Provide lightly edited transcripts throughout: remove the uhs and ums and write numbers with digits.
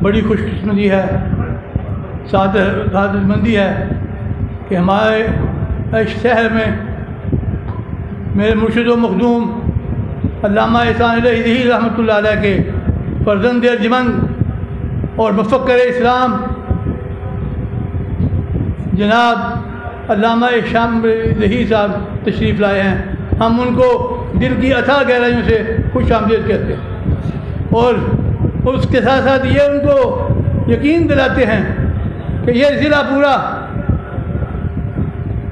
بڑی خوش قسمتی ہے، سعادت مندی ہے کہ ہمارے اس شہر میں میرے مرشد و مخدوم علامہ احسان الہی رحمۃ اللہ علیہ کے فرزند ارجمند اور مفکر اسلام جناب علامہ احسان الہی صاحب تشریف لائے ہیں۔ ہم ان کو دل کی اتھاہ گہرائیوں سے خوش آمدید کہتے ہیں، اور اس کے ساتھ ساتھ یہ ان کو یقین دلاتے ہیں کہ یہ ضلع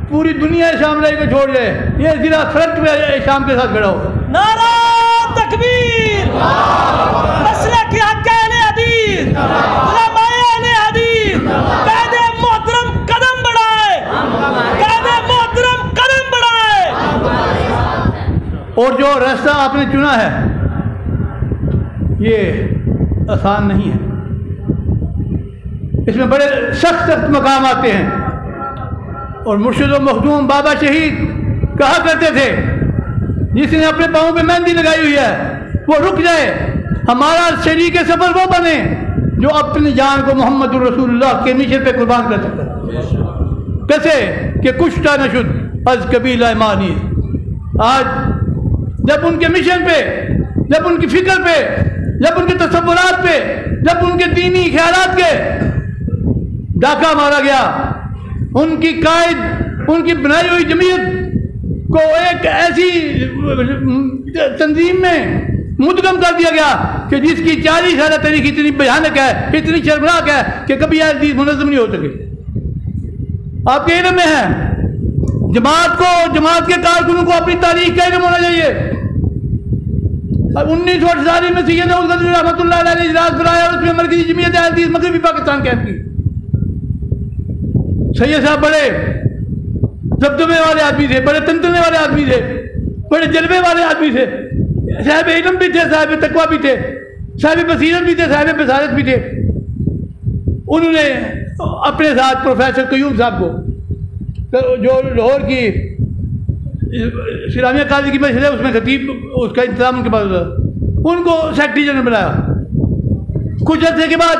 پوری دنیا شام لائی کو چھوڑ جائے، یہ ضلع فرنٹ میں شام کے ساتھ کھڑا ہو۔ نعرہ تکبیر، مسلک حق اہل حدیث، علماء اہل حدیث، قائد محترم قدم بڑھائے، قائد محترم قدم بڑھائے۔ اور جو راستہ آپ نے چنا ہے یہ آسان نہیں ہے، اس میں بڑے سخت مقام آتے ہیں، اور مرشد و مخدوم بابا شہید کہا کرتے تھے جس نے اپنے پاؤں پہ مہندی لگائی ہوئی ہے وہ رک جائے، ہمارا شریک سفر وہ بنے جو اپنی جان کو محمد الرسول اللہ کے مشن پہ قربان کر سکتا ہے۔ کیسے کہ کشتہ نشد از قبیلہ مانی۔ آج جب ان کے مشن پہ، جب ان کی فکر پہ، جب ان کے تصورات پہ، جب ان کے دینی خیالات کے ڈاکہ مارا گیا، ان کی قائد، ان کی بنائی ہوئی جمعیت کو ایک ایسی تنظیم میں مدغم کر دیا گیا کہ جس کی 40 سالہ تاریخ اتنی بھیانک ہے، اتنی شرمناک ہے کہ کبھی ایسی چیز منظم نہیں ہو سکے۔ آپ کے علم میں ہے جماعت کے کارکنوں کو اپنی تاریخ کا علم ہونا چاہیے۔ 1948 میں سید داؤد غزنوی رحمۃ اللہ علیہ نے اجلاس بلایا اور اس میں مرکزی جمعیت اہل حدیث مغربی پاکستان قائم کی۔ سید صاحب بڑے دبدبے والے آدمی تھے، بڑے تنتنے والے آدمی تھے، بڑے جلوے والے آدمی تھے، صاحب علم بھی تھے، صاحب تقویٰ بھی تھے، صاحب بصیرت بھی تھے، صاحب بصارت بھی تھے۔ انہوں نے اپنے ساتھ پروفیسر قیوم صاحب کو، جو لاہور کی اسلامیہ کالج کی مسجد ہے اس میں خطیب، اس کا انتظام ان کے پاس ہوتا، ان کو سیکرٹری جنرل بنایا۔ کچھ عرصے کے بعد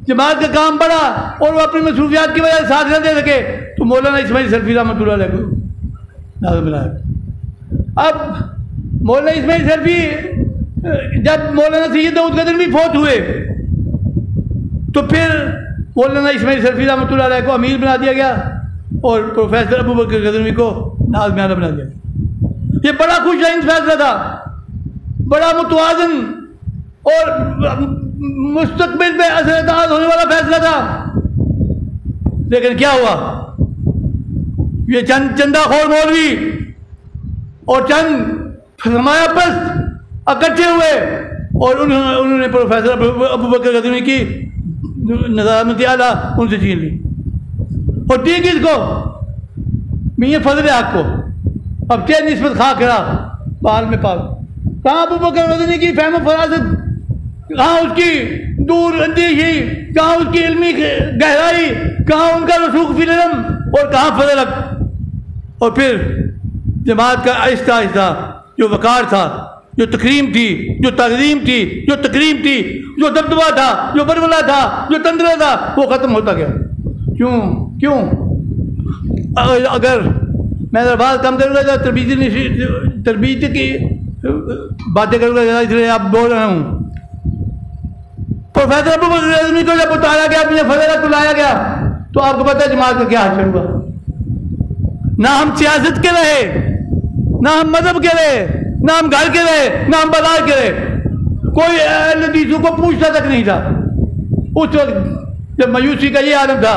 جماعت کا کام بڑھا اور وہ اپنی مصروفیات کی وجہ سے ساتھ نہ دے سکے تو مولانا اسماعیل سلفی رحمۃ اللہ علیہ کو نائب بنایا۔ اب مولانا اسماعیل سلفی جب مولانا سید داؤد غزنوی فوت ہوئے تو پھر مولانا اسماعیل سلفی رحمۃ اللہ علیہ کو امیر بنا دیا گیا اور پروفیسر ابو بکر غزنوی کو نائب میانہ بنا دیا۔ یہ بڑا خوش آئند فیصلہ تھا، بڑا متوازن اور مستقبل پہ اثر انداز ہونے والا فیصلہ تھا، لیکن کیا ہوا؟ یہ چندہ خور مولوی اور چند سرمایہ پرست اکٹھے ہوئے اور انہوں نے پروفیسر ابو بکر غزنوی کی نظامت اعلیٰ ان سے چھین لی اور دی کس کو؟ میاں فضل حق کو۔ اب کیا نسبت خواہ کرا بال میں پال، کہاں ابو بکر غزنوی کی فہم و فراست، کہاں اس کی دور اندیشی، کہاں اس کی علمی گہرائی، کہاں ان کا رسوخ فی العلم، اور کہاں فضل حق۔ اور پھر جماعت کا آہستہ آہستہ جو وقار تھا، جو تکریم تھی، جو تعظیم تھی، جو تکریم تھی، جو دبدبہ تھا، جو بربلا تھا، جو تندرہ تھا، وہ ختم ہوتا گیا۔ کیوں؟ اگر میں بات کم کروں گا تربیت کی باتیں کروں گا، اس لیے آپ بول رہا ہوں۔ پروفیسر ابو بکر غزنوی کو جب اتارا گیا، اپنے فضل کو لایا گیا تو آپ کو پتہ ہے جماعت کا کیا حشر ہوا۔ نہ ہم سیاست کے رہے، نہ ہم مذہب کے رہے، نہ ہم گھر کے رہے، نہ ہم بازار کے رہے، کوئی اہل حدیثوں کو پوچھتا تک نہیں تھا۔ اس وقت جب مایوسی کا یہ عالم تھا،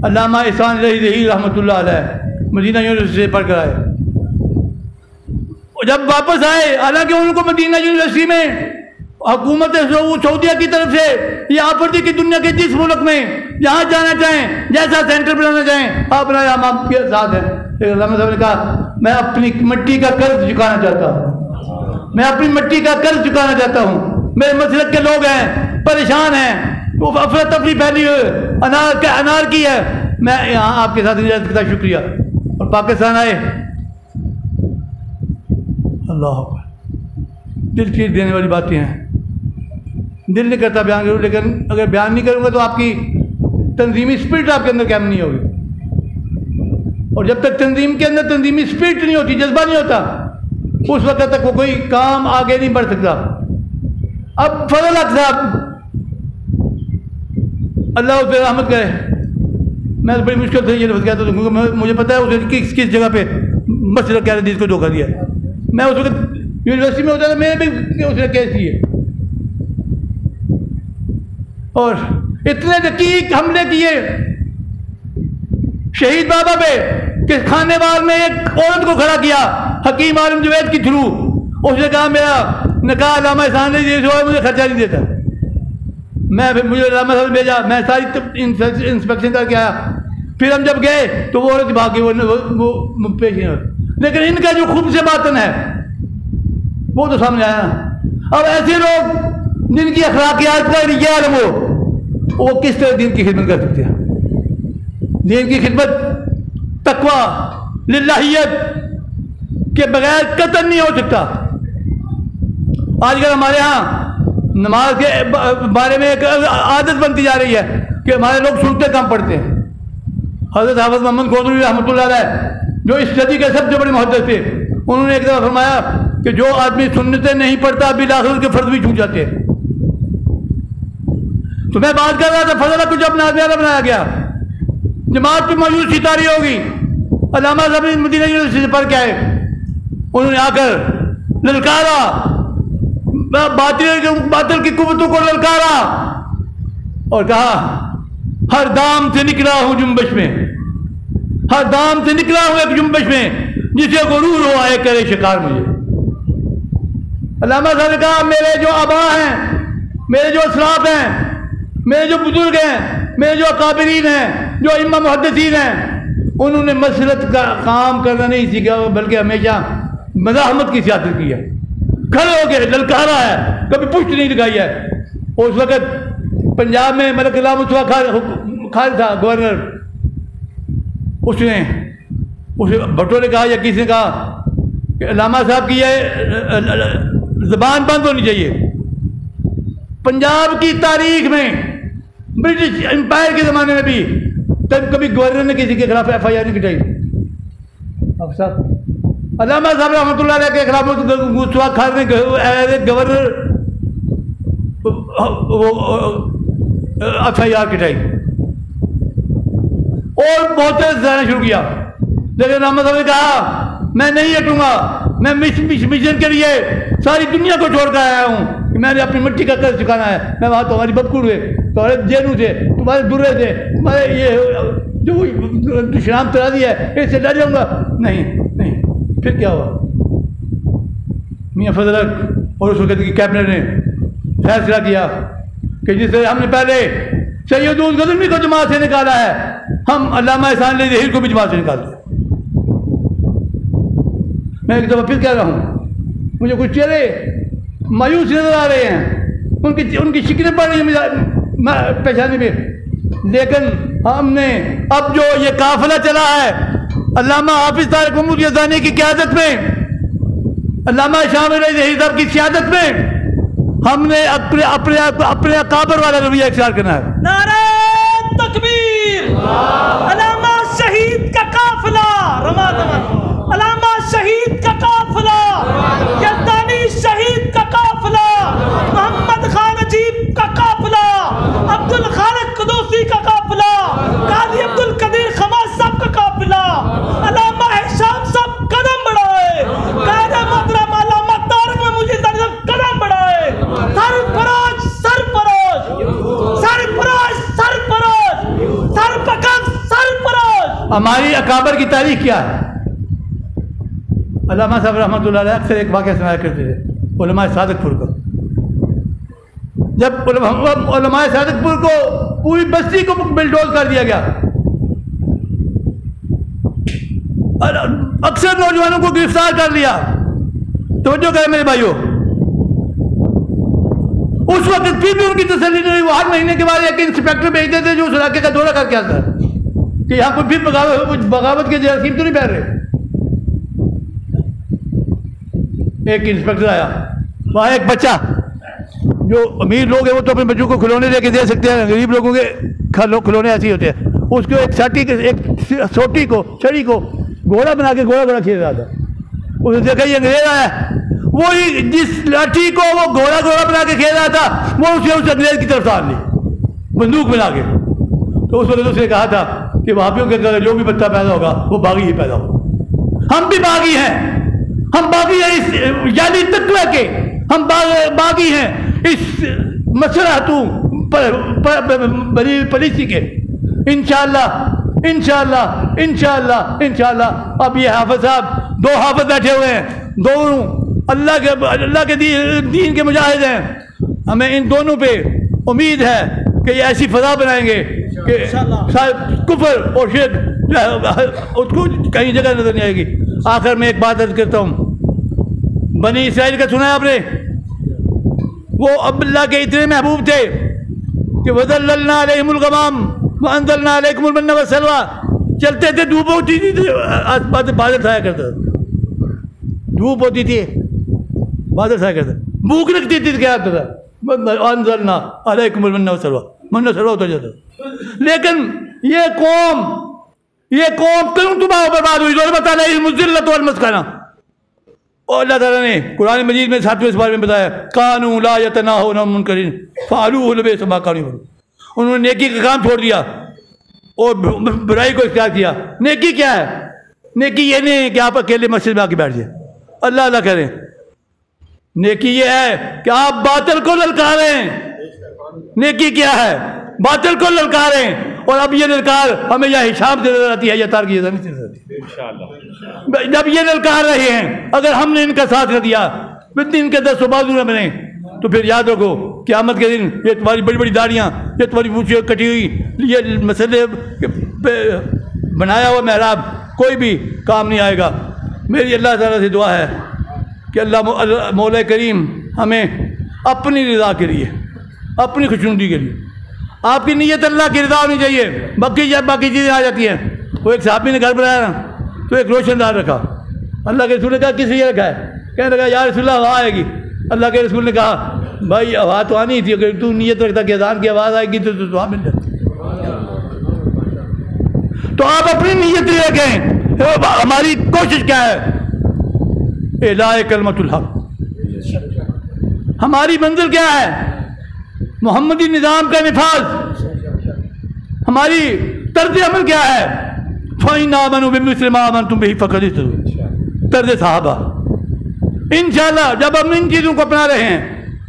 علامہ احسان الہی رحمۃ اللہ علیہ مدینہ یونیورسٹی سے پڑھ کر آئے، جب واپس آئے، حالانکہ ان کو مدینہ یونیورسٹی میں حکومت سعودیہ کی طرف سے یہ آفر تھی کہ دنیا کے جس ملک میں جہاں جانا چاہیں، جیسا سینٹر بنانا چاہیں آپ بنائیں، ہم آپ کے ساتھ ہیں۔ علامہ صاحب نے کہا میں اپنی مٹی کا قرض چکانا چاہتا ہوں، میں اپنی مٹی کا قرض چکانا چاہتا ہوں، میرے مسلک کے لوگ ہیں، پریشان ہیں، وہ افراتفری پھیلی ہوئی انار کی ہے، میں یہاں آپ کے ساتھ اجازت کا شکریہ۔ اور پاکستان آئے، اللہ اکبر، دل چیر دینے والی باتیں ہیں۔ دل نہیں کرتا بیان کروں، لیکن اگر بیان نہیں کروں گا تو آپ کی تنظیمی اسپرٹ آپ کے اندر قائم نہیں ہوگی، اور جب تک تنظیم کے اندر تنظیمی اسپرٹ نہیں ہوتی، جذبہ نہیں ہوتا، اس وقت تک وہ کوئی کام آگے نہیں بڑھ سکتا۔ اب فضل حق صاحب اللہ اس پہ رحمت کرے، میں تو بڑی مشکل سے یہ لفظ کہتا ہوں کیونکہ مجھے پتہ ہے اسے کس جگہ پہ مسجد کہہ حدیث کو دھوکہ دیا۔ میں اس وقت یونیورسٹی میں ہوتا تھا، میں نے بھی اس نے کیس کیے اور اتنے دقیق حملے کیے شہید بابا پہ کہ کھانے بار میں ایک عورت کو کھڑا کیا حکیم عالم جوید کی تھرو، اس نے کہا میرا نکاح علامہ احسان علی جیسے ہوا، مجھے خرچہ نہیں دیتا۔ میں پھر مجھے علامہ صاحب نے بھیجا، میں ساری انسپیکشن کر کے آیا، پھر ہم جب گئے تو وہ عورت بھاگی، وہ پیش نہیں ہوئی، لیکن ان کا جو خوب سے باطن ہے وہ تو سامنے آیا نا۔ اب ایسے لوگ جن کی اخلاقیات کا یہ عالم ہو، وہ کس طرح دین کی خدمت کر سکتے ہیں؟ دین کی خدمت تقویٰ للہیت کے بغیر قطعاً نہیں ہو سکتا۔ آج کل ہمارے ہاں نماز کے بارے میں ایک عادت بنتی جا رہی ہے کہ ہمارے لوگ سنتے کم پڑھتے ہیں۔ حضرت حافظ محمد گودری رحمۃ اللہ علیہ جو اس صدی کے سب سے بڑے محدث تھے، انہوں نے ایک دفعہ فرمایا کہ جو آدمی سنتیں نہیں پڑھتا بالآخر اس کے فرض بھی چھوٹ جاتے ہیں۔ تو میں بات کر رہا تھا فضل حق کو جب نازم اعلیٰ بنایا گیا، جماعت کی مایوسی طاری ہوگی، علامہ صاحب مدینہ یونیورسٹی سے پڑھ کے آئے، انہوں نے آ کر للکارا، باطل کی قوتوں کو للکارا اور کہا ہر دام سے نکلا ہوں جنبش میں، ہر دام سے نکلا ہوں ایک جنبش میں، جسے غرور ہو آئے کرے شکار مجھے۔ علامہ صاحب نے کہا میرے جو آبا ہیں، میرے جو اسلاف ہیں، میرے جو بزرگ ہیں، میرے جو اکابرین ہیں، جو ائمہ محدثین ہیں، انہوں نے مسلط کا کام کرنا نہیں سیکھا بلکہ ہمیشہ مزاحمت کی سیاست کی ہے، کھڑے ہو کے للکارا ہے، کبھی پشت نہیں لگائی ہے۔ اس وقت پنجاب میں ملک اللہ مصطفیٰ خالد تھا گورنر، اس نے بھٹو نے کہا یا کسی نے کہا کہ علامہ صاحب کی یہ زبان بند ہونی چاہیے۔ پنجاب کی تاریخ میں برٹش امپائر کے زمانے میں بھی کبھی گورنر نے کسی کے خلاف ایف آئی آر نہیں کٹائی۔ اب صاحب علامہ صاحب رحمۃ اللہ علیہ کے خلاف مصطفیٰ خالد نے گورنر ایف آئی آر کٹائی اور بہت زیادہ شروع کیا، لیکن علامہ صاحب نے کہا میں نہیں ہٹوں گا، میں مشن کے لیے ساری دنیا کو چھوڑ کر آیا ہوں کہ میں نے اپنی مٹی کا قرض چکانا ہے۔ میں وہاں تمہاری بدکور ہوئے، تمہارے جینو تھے، تمہارے درے تھے، تمہارے یہ جو شرام ترازی ہے اس سے ڈر جاؤں گا؟ نہیں۔ پھر کیا ہوا؟ میاں فضل حق اور اس وقت کی کیبنٹ نے فیصلہ کیا کہ جس طرح ہم نے پہلے سید غزنوی کو جماعت سے نکالا ہے، ہم علامہ احسان علی ظہیر کو بھی جماعت سے نکال دیں۔ میں ایک دفعہ پھر کہہ رہا ہوں، مجھے کچھ چہرے مایوس نظر آ رہے ہیں، ان کی شکلیں پڑ رہی ہیں پیشانی میں، لیکن ہم نے اب جو یہ قافلہ چلا ہے علامہ حافظ طارق محمود یزدانی کی قیادت میں، علامہ شام علی ظہیر صاحب کی سیادت میں، ہم نے اپنے اکابر والا رویہ اختیار کرنا ہے۔ نعرہ تکبیر! علامہ شہید کا قافلہ علامہ شہید کا قافلہ، یزدانی شہید کا قافلہ، محمد خان عجیب کا قافلہ، عبد الخالق قدوسی کا قافلہ، قاضی عبد القدیر خماس صاحب کا قافلہ، علامہ احسان صاحب قدم بڑھائے، قائد محترم علامہ طارق محمود یزدانی صاحب قدم بڑھائے، سرفراز ہماری اکابر کی تاریخ کیا ہے؟ علامہ صاحب رحمۃ اللہ علیہ اکثر ایک واقعہ سنایا کرتے تھے علماء صادق پور کا، جب علماء صادق پور کو پوری بستی کو بلڈوز کر دیا گیا، اکثر نوجوانوں کو گرفتار کر لیا۔ توجہ کریں میرے بھائیوں، اس وقت پھر بھی ان کی تسلی نہیں ہوئی، وہ ہر مہینے کے بعد ایک انسپیکٹر بھیجتے تھے جو اس علاقے کا دورہ کر کے آتا ہے کہ یہاں کوئی پھر بغاوت کے جراثیم تو نہیں پھیل رہے۔ ایک انسپیکٹر آیا، وہاں ایک بچہ جو امیر لوگ ہیں وہ تو اپنے بچوں کو کھلونے لے کے دے سکتے ہیں، غریب لوگوں کے کھلونے ایسے ہی ہوتے ہیں. اس کو ایک سوٹی کو چھڑی کو گھوڑا بنا کے گھوڑا کھیل رہا تھا. اس نے دیکھا یہ انگریز آیا ہے، وہی جس لاٹھی کو وہ گھوڑا بنا کے کھیل رہا تھا وہ اسے اس انگریز کی طرف ڈال لی بندوق بنا کے. تو اس وقت اس نے کہا تھا کہ وہابیوں کے جو بھی بچہ پیدا ہوگا وہ باغی ہی پیدا ہوگا. ہم بھی باغی ہیں، ہم باغی ہیں اس جعلی تقوی کے، ہم باغی ہیں اس مسلحتوں پالیسی کے. انشاءاللہ. اب یہ حافظ صاحب 2 حافظ بیٹھے ہوئے ہیں، دونوں اللہ کے دین کے مجاہد ہیں. ہمیں ان دونوں پہ امید ہے کہ یہ ایسی فضا بنائیں گے کہ کفر اور شرک اس کو کہیں جگہ نظر نہیں آئے گی. آخر میں ایک بات عرض کرتا ہوں، بنی اسرائیل کا سنا ہے آپ نے؟ وہ اب اللہ کے اتنے محبوب تھے کہ وَذَلَّلْنَا عَلَيْهِمُ الْغَمَامَ وَأَنزَلْنَا عَلَيْكُمُ الْمَنَّ وَالسَّلْوَىٰ. چلتے تھے دھوپ ہوتی تھی، بادل چھایا کرتا تھا. دھوپ ہوتی تھی بادل چھایا کرتا، بھوک لگتی تھی کیا ہوتا تھا؟ وَأَنزَلْنَا عَلَيْكُمُ الْمَنَّ وَالسَّلْوَىٰ. منّ سلویٰ ہوتا جاتا. لیکن یہ قوم کیوں تباہ و برباد ہوئی؟ ضربت علیہم الذلۃ والمسکنہ. اور اللہ تعالیٰ نے قرآن مجید میں 7ویں سپارے میں بتایا کانوا لا یتناہون عن منکر فعلوہ لبئس ما کانوا یعملون. انہوں نے نیکی کا کام چھوڑ دیا اور برائی کو اختیار کیا. نیکی کیا ہے؟ نیکی یہ نہیں ہے کہ آپ اکیلے مسجد میں آ کے بیٹھ جائیں اللہ کریں. نیکی یہ ہے کہ آپ باطل کو للکاریں. نیکی کیا ہے؟ باطل کو للکاریں. اور اب یہ للکار ہمیں یا ہشام سے نظر آتی ہے یا تارک یزدانی سے نظر آتی ہے. جب یہ للکار رہے ہیں، اگر ہم نے ان کا ساتھ نہ دیا، ان کے دست و بازو نہ بنے، تو پھر یاد رکھو قیامت کے دن یہ تمہاری بڑی بڑی داڑیاں، یہ تمہاری مونچھیں کٹی ہوئی، یہ مسئلے بنایا ہوا محراب کوئی بھی کام نہیں آئے گا. میری اللہ تعالیٰ سے دعا ہے کہ اللہ مولا کریم ہمیں اپنی رضا کے لیے، اپنی خوشنودی کے لیے، آپ کی نیت اللہ کی رضا ہونی چاہیے. باقی چیزیں آ جاتی ہیں. وہ ایک صحابی نے گھر بنایا نا تو ایک روشن دار رکھا. اللہ کے رسول نے کہا کس لیے رکھا ہے؟ کہنے لگا یا رسول اللہ ہوا آئے گی. اللہ کے رسول نے کہا بھائی ہوا تو آنی تھی، اگر تو نیت رکھتا کہ اذان کی آواز آئے گی تو وہاں مل جاتی. تو آپ اپنی نیت ہی رکھیں. ہماری کوشش کیا ہے؟ اعلاء کلمۃ الحق. ہماری منزل کیا ہے؟ محمدی نظام کا نفاذ. ہماری طرز عمل کیا ہے؟ فَإِنْ آمَنُوا بِمِثْلِ مَا آمَنْتُمْ بِهِ فَقَدِ اهْتَدَوْا. طرز صحابہ. انشاءاللہ جب ہم ان چیزوں کو اپنا رہے ہیں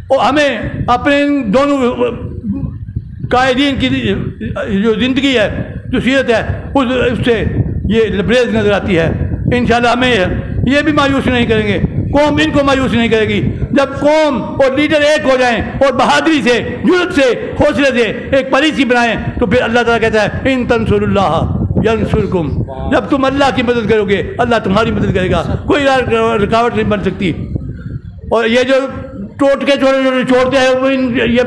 اور ہمیں اپنے ان دونوں قائدین کی جو زندگی ہے، جو سیرت ہے، اس سے یہ لبریز نظر آتی ہے. انشاءاللہ ہمیں یہ بھی مایوس نہیں کریں گے، قوم ان کو مایوس نہیں کرے گی. جب قوم اور لیڈر ایک ہو جائیں اور بہادری سے، جرأت سے، حوصلے سے ایک پالیسی بنائیں تو پھر اللہ تعالیٰ کہتا ہے ان تنصروا اللہ ینصرکم. جب تم اللہ کی مدد کرو گے اللہ تمہاری مدد کرے گا. کوئی رکاوٹ نہیں بن سکتی. اور یہ جو ٹوٹ کے چھوڑتے ہیں، وہ یہ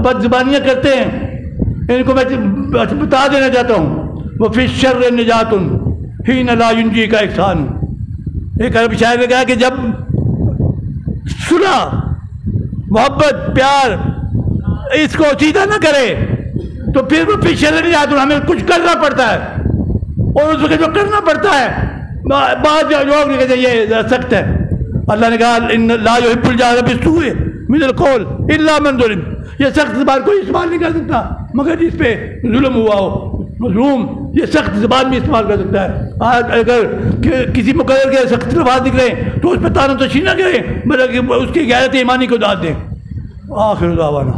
بد زبانیاں کرتے ہیں، ان کو میں بتا دینا چاہتا ہوں وفی الشر نجات حین لا ینجیک احسان. ایک عرب شاعر نے کہا کہ جب صلح، محبت، پیار اس کو سیدھا نہ کرے تو پھر وہ فی الشر نجات، ہمیں کچھ کرنا پڑتا ہے. اور اس وقت جو کرنا پڑتا ہے بعض لوگ نے کہتے یہ سخت ہے. اللہ نے کہا ان لا یحب الجہر بالسوء من القول الا من ظلم. یہ سخت زبان کوئی استعمال نہیں کر سکتا مگر جس پہ ظلم ہوا ہو. مظلوم یہ سخت زبان بھی استعمال کر سکتا ہے. آج اگر کسی مقرر کے سخت الفاظ نکلے تو اس پہ تانہ تشیح نہ کریں بلکہ اس کی غیرت ایمانی کو داد دیں. آخر دعوانا